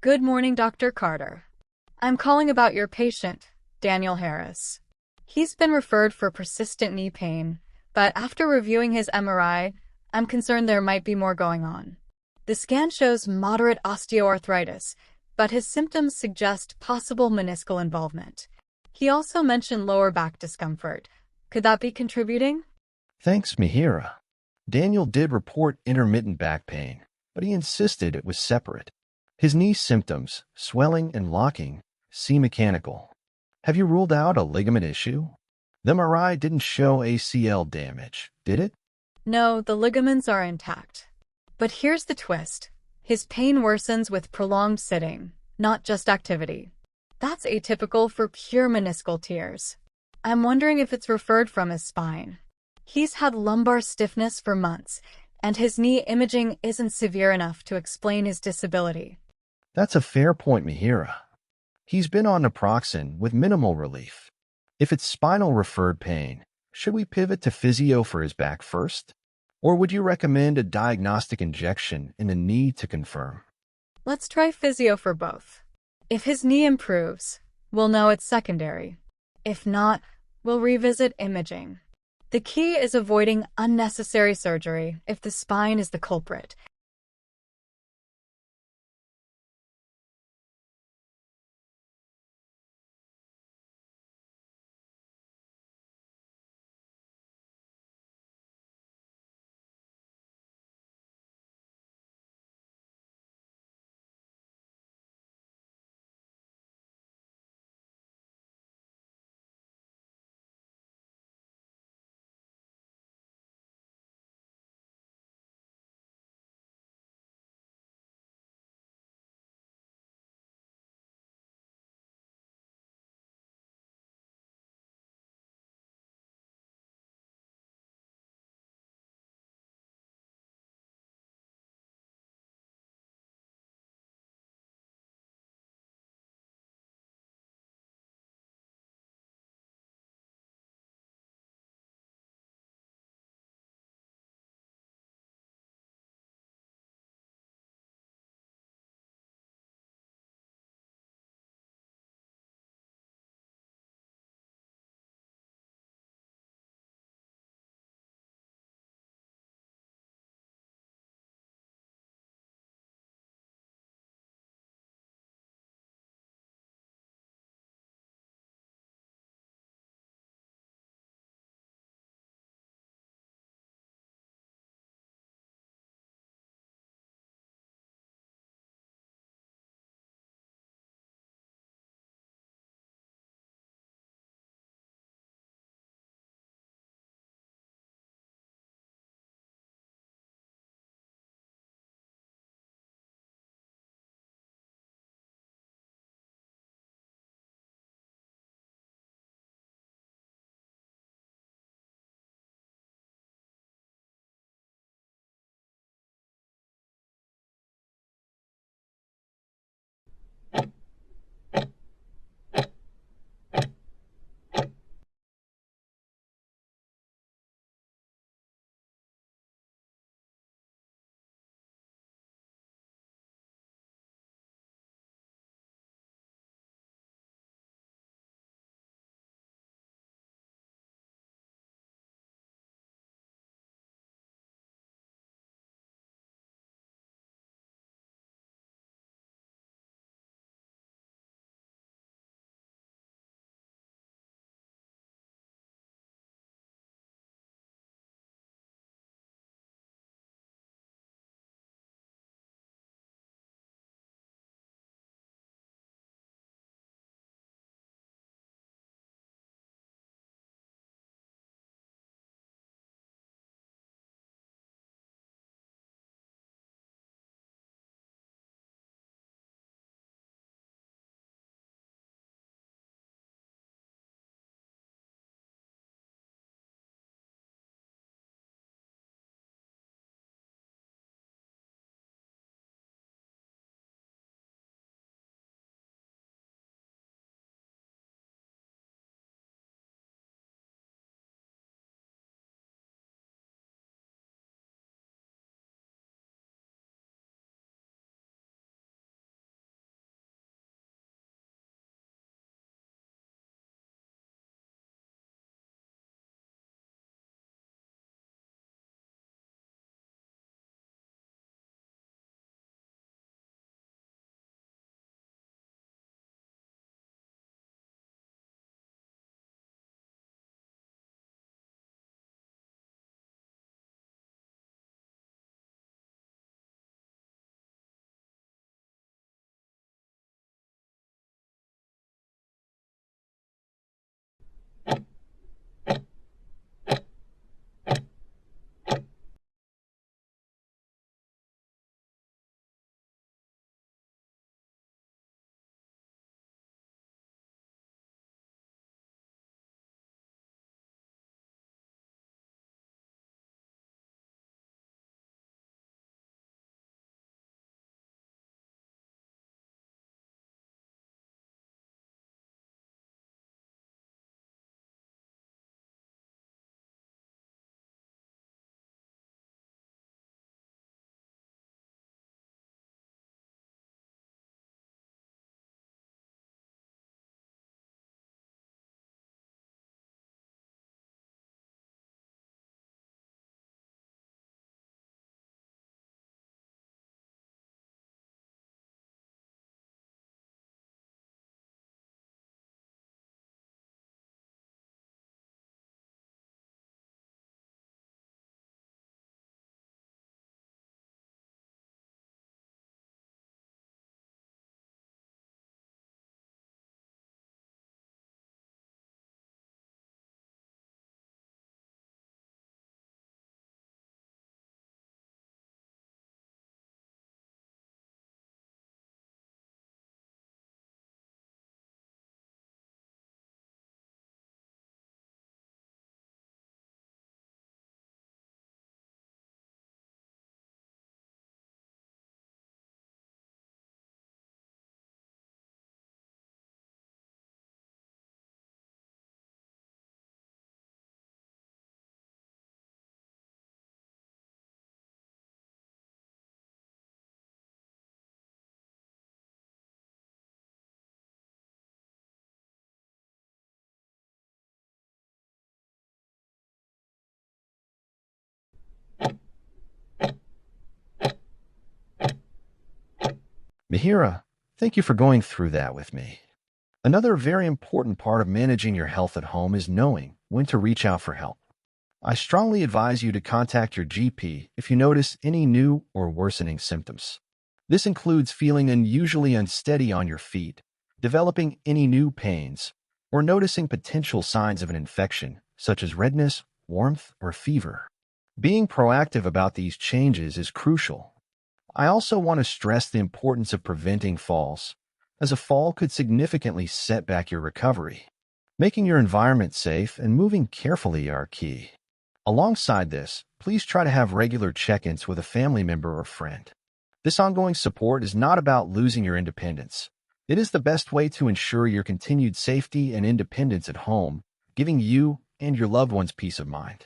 Good morning, Dr. Carter. I'm calling about your patient, Daniel Harris. He's been referred for persistent knee pain, but after reviewing his MRI, I'm concerned there might be more going on. The scan shows moderate osteoarthritis, but his symptoms suggest possible meniscal involvement. He also mentioned lower back discomfort. Could that be contributing? Thanks, Mihira. Daniel did report intermittent back pain, but he insisted it was separate. His knee symptoms, swelling and locking, seem mechanical. Have you ruled out a ligament issue? The MRI didn't show ACL damage, did it? No, the ligaments are intact. But here's the twist. His pain worsens with prolonged sitting, not just activity. That's atypical for pure meniscal tears. I'm wondering if it's referred from his spine. He's had lumbar stiffness for months, and his knee imaging isn't severe enough to explain his disability. That's a fair point, Mihira. He's been on naproxen with minimal relief. If it's spinal-referred pain, should we pivot to physio for his back first? Or would you recommend a diagnostic injection in the knee to confirm? Let's try physio for both. If his knee improves, we'll know it's secondary. If not, we'll revisit imaging. The key is avoiding unnecessary surgery if the spine is the culprit. Mihira, thank you for going through that with me. Another very important part of managing your health at home is knowing when to reach out for help. I strongly advise you to contact your GP if you notice any new or worsening symptoms. This includes feeling unusually unsteady on your feet, developing any new pains, or noticing potential signs of an infection, such as redness, warmth, or fever. Being proactive about these changes is crucial. I also want to stress the importance of preventing falls, as a fall could significantly set back your recovery. Making your environment safe and moving carefully are key. Alongside this, please try to have regular check-ins with a family member or friend. This ongoing support is not about losing your independence. It is the best way to ensure your continued safety and independence at home, giving you and your loved ones peace of mind.